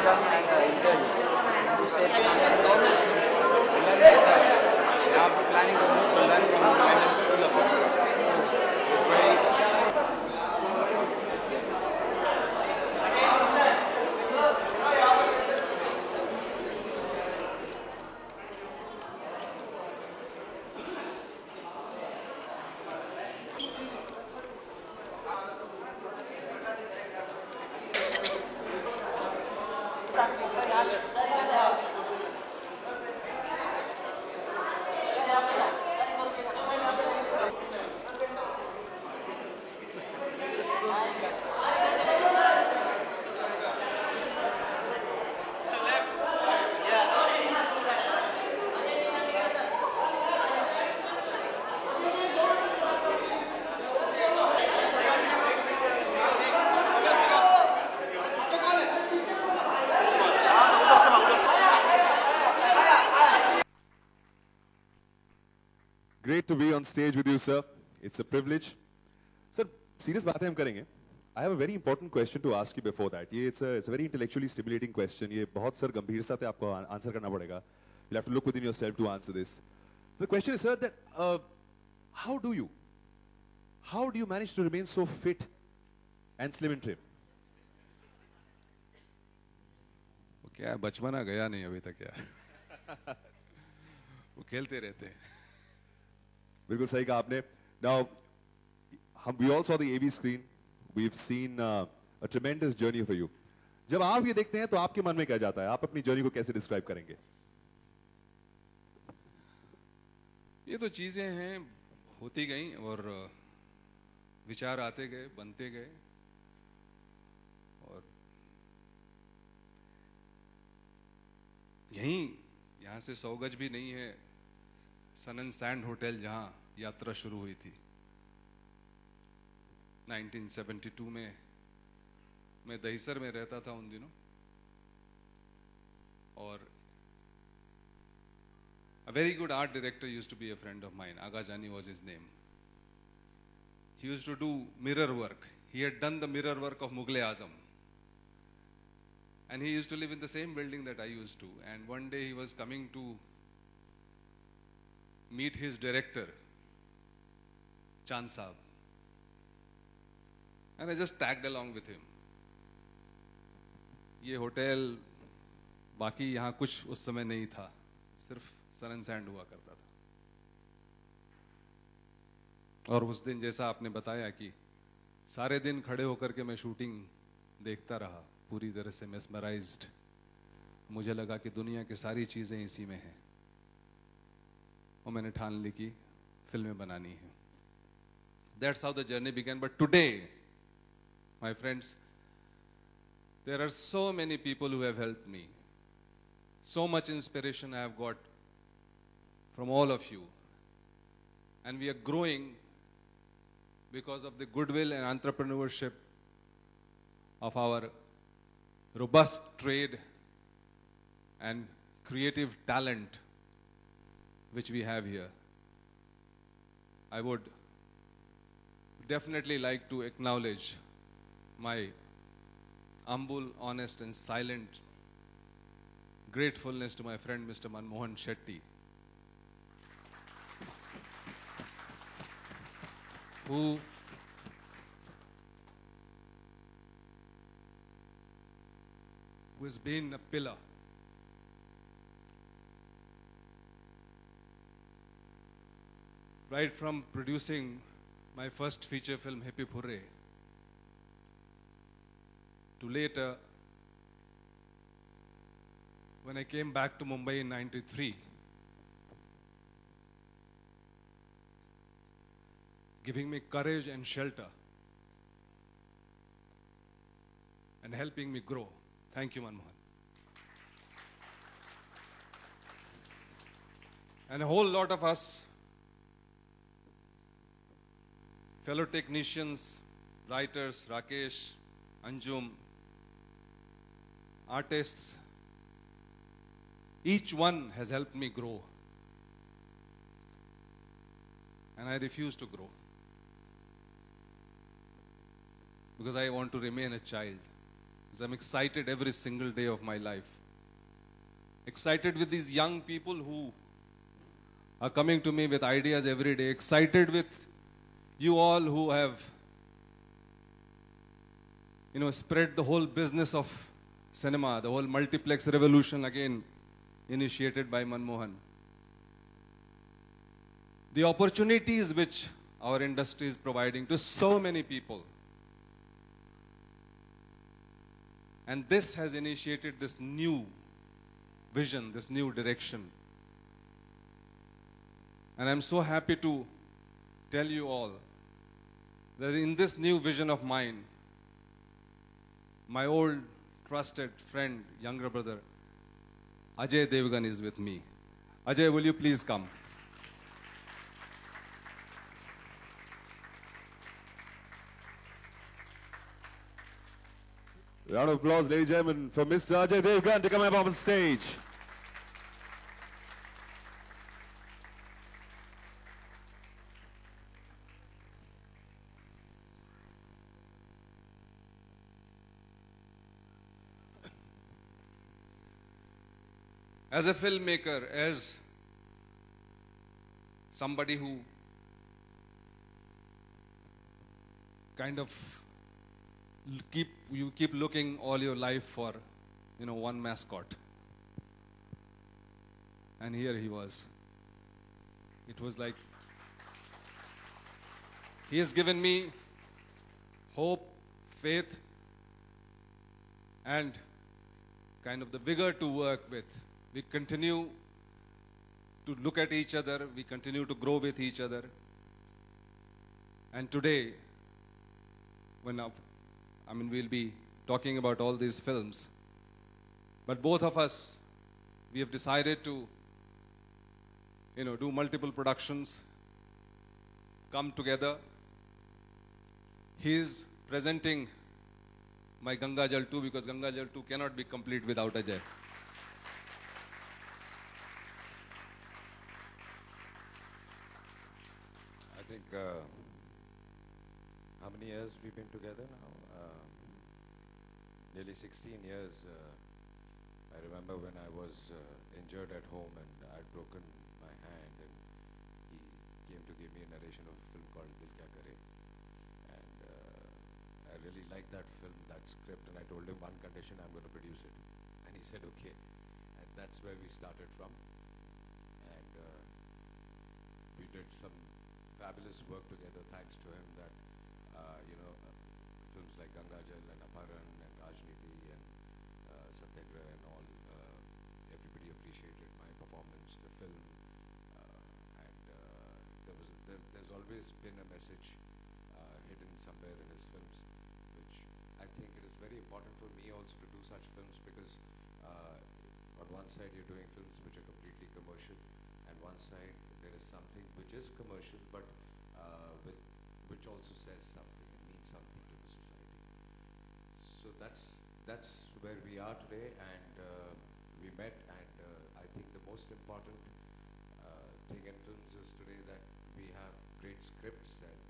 Now we're planning to move to learn from the London School of We're very Great to be on stage with you, sir. It's a privilege. Sir, serious बातें हम करेंगे. I have a very important question to ask you before that. It's a very intellectually stimulating question. ये बहुत sir गंभीरता से आपको answer करना पड़ेगा. You'll have to look within yourself to answer this. The question is, sir, that how do you manage to remain so fit and slim and trim? क्या बचपना गया नहीं अभी तक यार. वो खेलते रहते हैं. बिल्कुल सही कहा आपने. Now, we all saw the AV screen. We've seen a tremendous journey for you. जब आप ये देखते हैं तो आपके मन में क्या जाता है? आप अपनी जर्नी को कैसे डिस्क्राइब करेंगे? ये तो चीजें हैं होती गई और विचार आते गए, बनते गए और यहाँ से 100 गज भी नहीं है सन एंड सैंड होटल जहां यात्रा शुरू हुई थी 1972 में. मैं दहीसर में रहता था उन दिनों और a very good art director used to be a friend of mine. Aga Jani was his name. He used to do mirror work. He had done the mirror work of Mughal Azam. And he used to live in the same building that I used to. And one day he was coming to meet his director, Chand Saab. And I just tagged along with him. ये hotel बाकी यहाँ कुछ उस समय नहीं था, सिर्फ सन and sand हुआ करता था. और उस दिन जैसा आपने बताया कि सारे दिन खड़े होकर के मैं शूटिंग देखता रहा, पूरी तरह से मेस्मराइज्ड. मुझे लगा कि दुनिया की सारी चीजें इसी में हैं और मैंने ठान ली कि फिल्में बनानी है. That's how the journey began. But today, my friends, there are so many people who have helped me. So much inspiration I have got from all of you. And we are growing because of the goodwill and entrepreneurship of our robust trade and creative talent which we have here. I would definitely like to acknowledge my humble, honest and silent gratefulness to my friend Mr. Manmohan Shetty, who has been a pillar right from producing my first feature film Hip Hip Hooray to later when I came back to Mumbai in '93, giving me courage and shelter and helping me grow. Thank you, Manmohan. And a whole lot of us, fellow technicians, writers, Rakesh, Anjum, artists, each one has helped me grow. And I refuse to grow because I want to remain a child. because I'm excited every single day of my life. Excited with these young people who are coming to me with ideas every day. Excited with you all who have, spread the whole business of cinema, the whole multiplex revolution again initiated by Manmohan. The opportunities which our industry is providing to so many people. And this has initiated this new vision, this new direction. And I'm so happy to tell you all that in this new vision of mine, my old trusted friend, younger brother, Ajay Devgan is with me. Ajay, will you please come? Round of applause, ladies and gentlemen, for Mr. Ajay Devgan to come up on stage. As a filmmaker, as somebody who kind of keep looking all your life for, one mascot. And here he was. It was like, he has given me hope, faith, and kind of the vigor to work with. We continue to look at each other. We continue to grow with each other. And today, we'll be talking about all these films. But both of us, we have decided to, do multiple productions, come together. He is presenting my Ganga Jal 2 because Ganga Jal 2 cannot be complete without Ajay. I think, how many years we've been together now? Nearly 16 years. I remember when I was injured at home and I'd broken my hand, and he came to give me a narration of a film called Dil Kya Kare. And I really liked that film, that script, and I told him one condition, I'm going to produce it. And he said, okay. And that's where we started from. And we did some fabulous work together, thanks to him, that, films like Ganga Jal and Aparan and Rajniti and Satyagraha and all, everybody appreciated my performance, the film, and there's always been a message hidden somewhere in his films, which I think it is very important for me also to do such films, because on one side you're doing films which are completely commercial, and one side there is something which is commercial but which also says something and means something to the society. So that's where we are today, and we met, and I think the most important thing in films is today that we have great scripts, and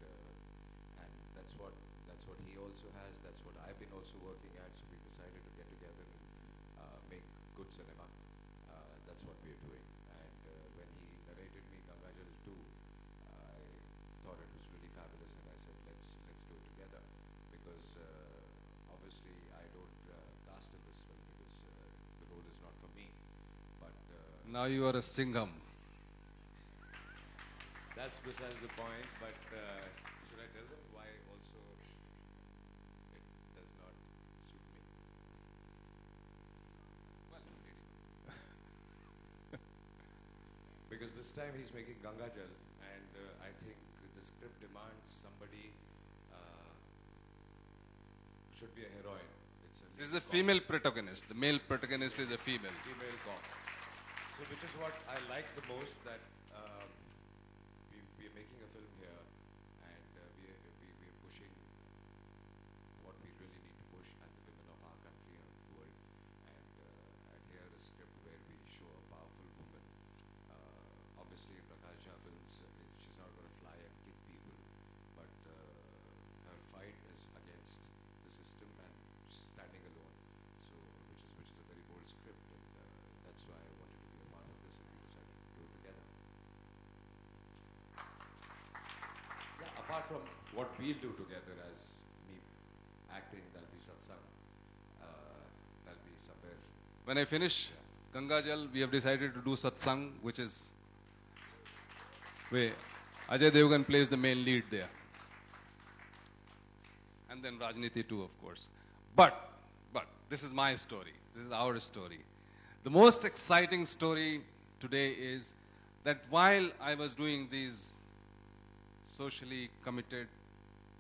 that's what he also has. That's what I've been also working at. So we decided to get together and make good cinema. That's what we're doing. And when he narrated me Ganga Jal 2, I thought it was really fabulous, and I said, let's do it together, because obviously I don't cast in this film because the role is not for me. But Now you are a Singham. that's besides the point. But should I tell them why also it does not suit me? Well, Because this time he's making Ganga Jal, and I think the script demands somebody should be a heroine. It's a this is a female protagonist. The male protagonist is a female. female cop. So which is what I like the most, that we are making a film here, and we're pushing what we really need to push at the women of our country and the world. And here a script where we show a powerful woman. Obviously in Prakash Jha films, she's not going to fly and kick people, but her fight is against the system and standing alone. apart from what we'll do together as me acting, there'll be satsang, there'll be somewhere. When I finish Ganga Jal, we have decided to do satsang, which is where Ajay Devgan plays the main lead there. And then Rajniti too, of course. But this is my story. This is our story. The most exciting story today is that while I was doing these socially committed,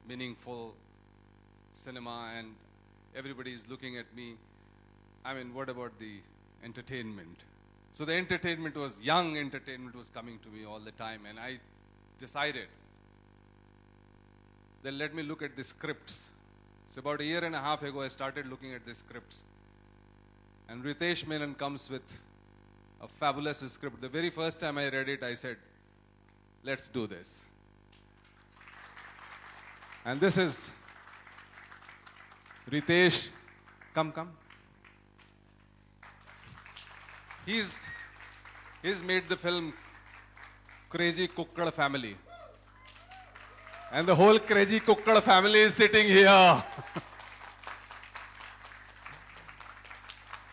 meaningful cinema and everybody is looking at me, I mean, what about the entertainment? So the entertainment was, young entertainment was coming to me all the time, and I decided, then let me look at the scripts. So about a year and a half ago, I started looking at the scripts. And Ritesh Menon comes with a fabulous script. The very first time I read it, I said, let's do this. And this is Ritesh. Come. He's made the film Crazy Kukkad Family. And the whole Crazy Kukkad family is sitting here.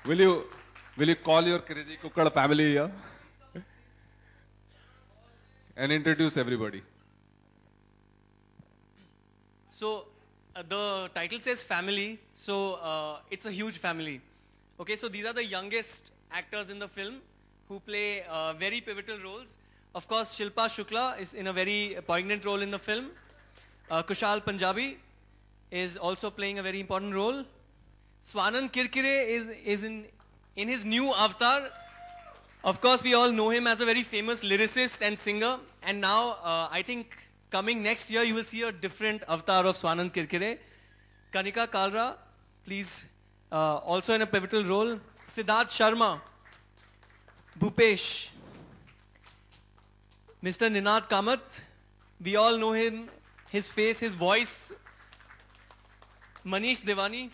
Will you call your Crazy Kukkad family here? And introduce everybody. So the title says family, so it's a huge family. Okay, so these are the youngest actors in the film who play very pivotal roles. Of course, Shilpa Shukla is in a very poignant role in the film. Kushal Punjabi is also playing a very important role. Swanand Kirkire is in his new avatar. Of course, we all know him as a very famous lyricist and singer. And now, I think coming next year, you will see a different avatar of Swanand Kirkire. Kanika Kalra, please, also in a pivotal role. Siddharth Sharma, Bhupesh, Mr. Ninad Kamath, we all know him, his face, his voice. Manish Devani.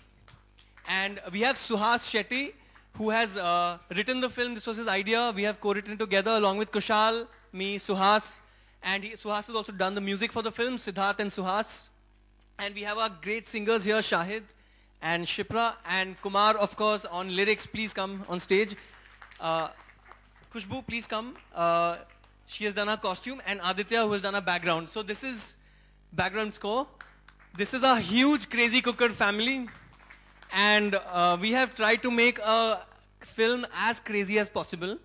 And we have Suhas Shetty, who has written the film. This was his idea. We have co-written together along with Kushal, me, Suhas. And Suhas has also done the music for the film, Siddharth and Suhas. And we have our great singers here, Shahid and Shipra. And Kumar, of course, on lyrics. Please come on stage. Khushbu, please come. She has done our costume. And Aditya, who has done our background. So this is background score. This is a huge Crazy Kukkad family. And we have tried to make a film as crazy as possible.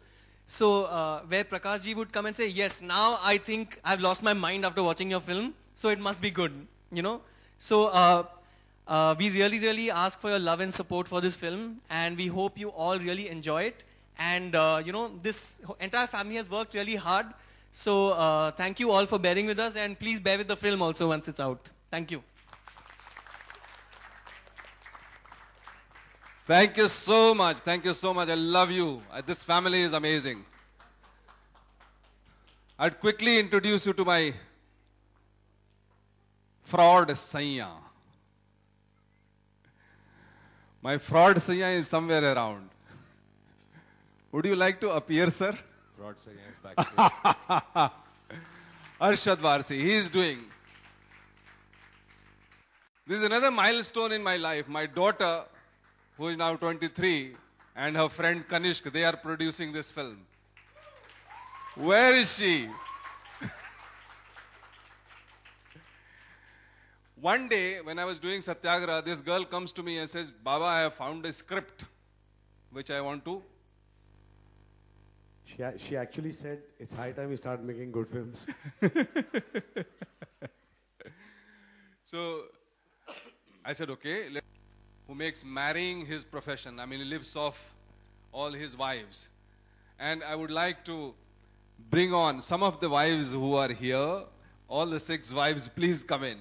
So where Prakash ji would come and say, yes, now I think I've lost my mind after watching your film. So it must be good, you know. So we really, really ask for your love and support for this film. And we hope you all really enjoy it. And, you know, this entire family has worked really hard. So thank you all for bearing with us. And please bear with the film also once it's out. Thank you. Thank you so much. Thank you so much. I love you. This family is amazing. I'd quickly introduce you to my fraud Saiya. My fraud Saiya is somewhere around. Would you like to appear, sir? Fraud Saiya is backstage. Arshad Varsi, he is doing. This is another milestone in my life. My daughter, who is now 23, and her friend Kanishk, they are producing this film. Where is she? One day, when I was doing Satyagraha, this girl comes to me and says, Baba, I have found a script which I want to. She actually said, it's high time we start making good films. So I said, okay, who makes marrying his profession. I mean, he lives off all his wives. And I would like to bring on some of the wives who are here. All the 6 wives, please come in.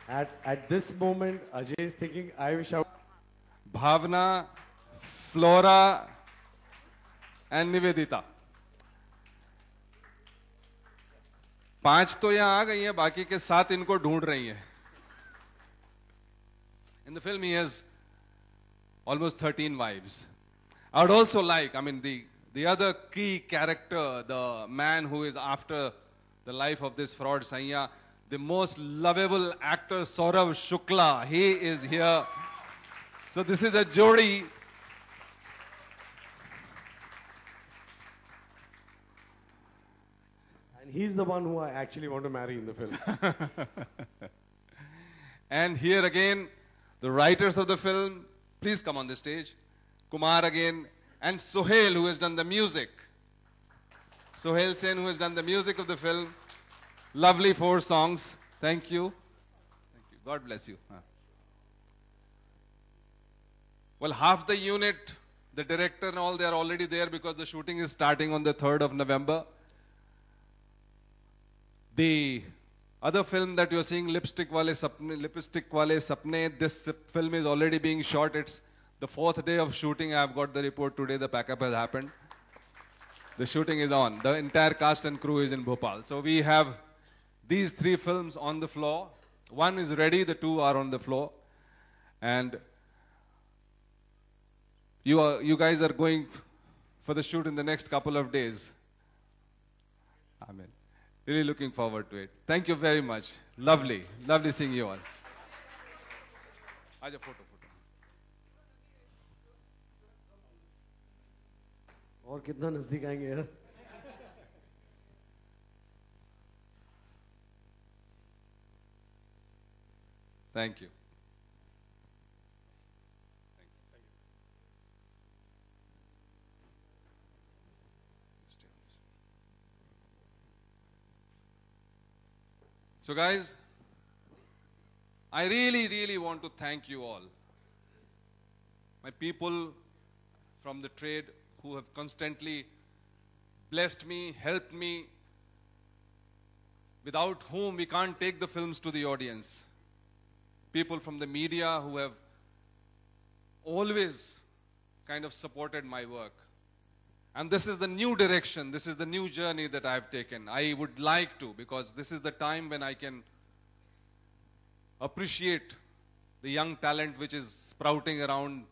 At this moment, Ajay is thinking, I wish I... Bhavna, Flora, and Nivedita. 5 तो यहाँ आ गई हैं, बाकी के 7 इनको ढूंढ रही हैं. In the film, he has almost 13 wives. I would also like, I mean, the the other key character, the man who is after the life of this fraud Saiya, the most lovable actor Saurav Shukla. He is here. So this is a jodi. And he's the one who I actually want to marry in the film. And here again, the writers of the film, please come on the stage. Kumar again, and Sohail, who has done the music. Sohail Sen, who has done the music of the film. Lovely 4 songs. Thank you. Thank you. God bless you. Well, half the unit, the director and all, they are already there because the shooting is starting on the 3rd of November. The other film that you're seeing, Lipstick Wale Sapne, this film is already being shot. It's the 4th day of shooting. I've got the report today. The pack-up has happened. The shooting is on. The entire cast and crew is in Bhopal. So we have these 3 films on the floor. 1 is ready. The 2 are on the floor. And you guys are going for the shoot in the next couple of days. Amen. Really looking forward to it. Thank you very much. Lovely. Lovely seeing you all. Aja photo. और कितना नजदीक आएंगे यार? Thank you. So guys, I really want to thank you all. My people from the trade who have constantly blessed me, helped me, without whom we can't take the films to the audience. People from the media who have always kind of supported my work. And this is the new direction, this is the new journey that I've taken. I would like to, because this is the time when I can appreciate the young talent which is sprouting around,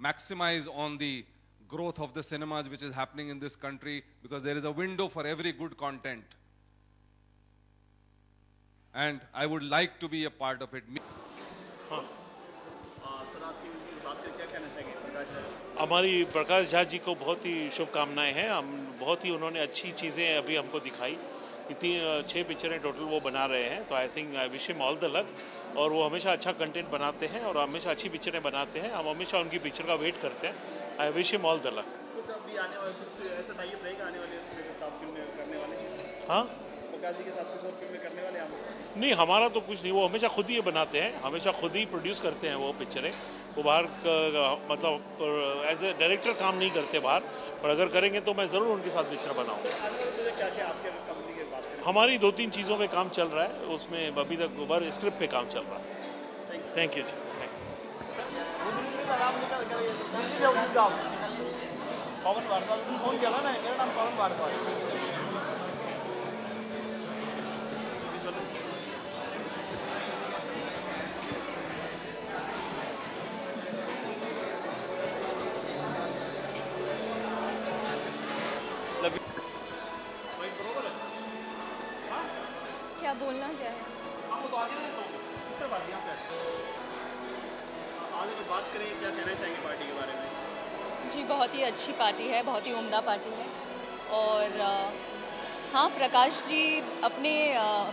maximize on the growth of the cinemas which is happening in this country, because there is a window for every good content. And I would like to be a part of it. हमारी प्रकाश झा जी को बहुत ही शुभकामनाएं हैं। हम बहुत ही उन्होंने अच्छी चीज़ें अभी हमको दिखाई। इतनी 6 पिक्चरें टोटल वो बना रहे हैं, तो I think I wish him all the luck. और वो हमेशा अच्छा कंटेंट बनाते हैं और हमेशा अच्छी पिक्चरें बनाते हैं। हम हमेशा उनकी पिक्चर का वेट करते हैं। I wish him all the luck. हाँ, प्रकाश जी के साथ कुछ और फिल्में करने वाले हैं? नहीं, हमारा तो कुछ नहीं, वो हमेशा खुद ही बनाते हैं, हमेशा खुद ही प्रोड्यूस करते हैं वो पिक्चरें। वो बाहर मतलब एज ए डायरेक्टर काम नहीं करते बाहर, पर अगर करेंगे तो मैं ज़रूर उनके साथ पिक्चर बनाऊँगा। क्या आपके कंपनी की बात करें? हमारी 2-3 चीज़ों पे काम चल रहा है, उसमें अभी तक स्क्रिप्ट पे काम चल रहा है। Thank you ji, thank you. क्या बोलना क्या है? वो तो आगे नहीं, तो किस तरह बात यहाँ पे आगे तो बात करें, क्या कहना चाहेंगे पार्टी के बारे में? जी बहुत ही अच्छी पार्टी है, बहुत ही उम्दा पार्टी है। और हाँ, प्रकाश जी अपने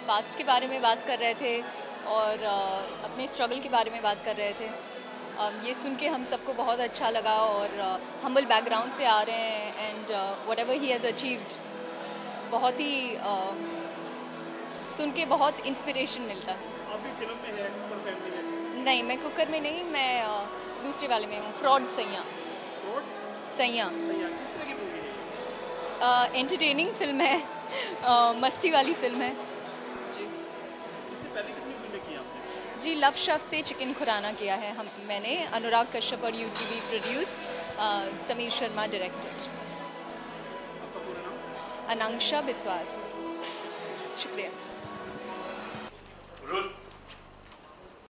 पास्ट के बारे में बात कर रहे थे और अपने स्ट्रगल के बारे में बात कर रहे थे। ये सुन के हम सबको बहुत अच्छा लगा और हम्बल बैकग्राउंड से आ रहे हैं and whatever he has achieved, बहुत ही सुन के बहुत इंस्पिरेशन मिलता है। आप भी फिल्म में है, कुकर फैमिली में? नहीं, मैं कुकर में नहीं, मैं दूसरे वाले में हूँ, फ्रॉड सैया। सैया किस तरह की मूवी है? एंटरटेनिंग फिल्म है, मस्ती वाली फिल्म है जी। इससे पहले कितनी फिल्में की आपने? जी लव शफ्ते चिकन खुराना किया है मैंने, अनुराग कश्यप और UTV produced, Sameer Sharma directed. आपका पूरा नाम? अनांक्षा बिस्वास। शुक्रिया। रुक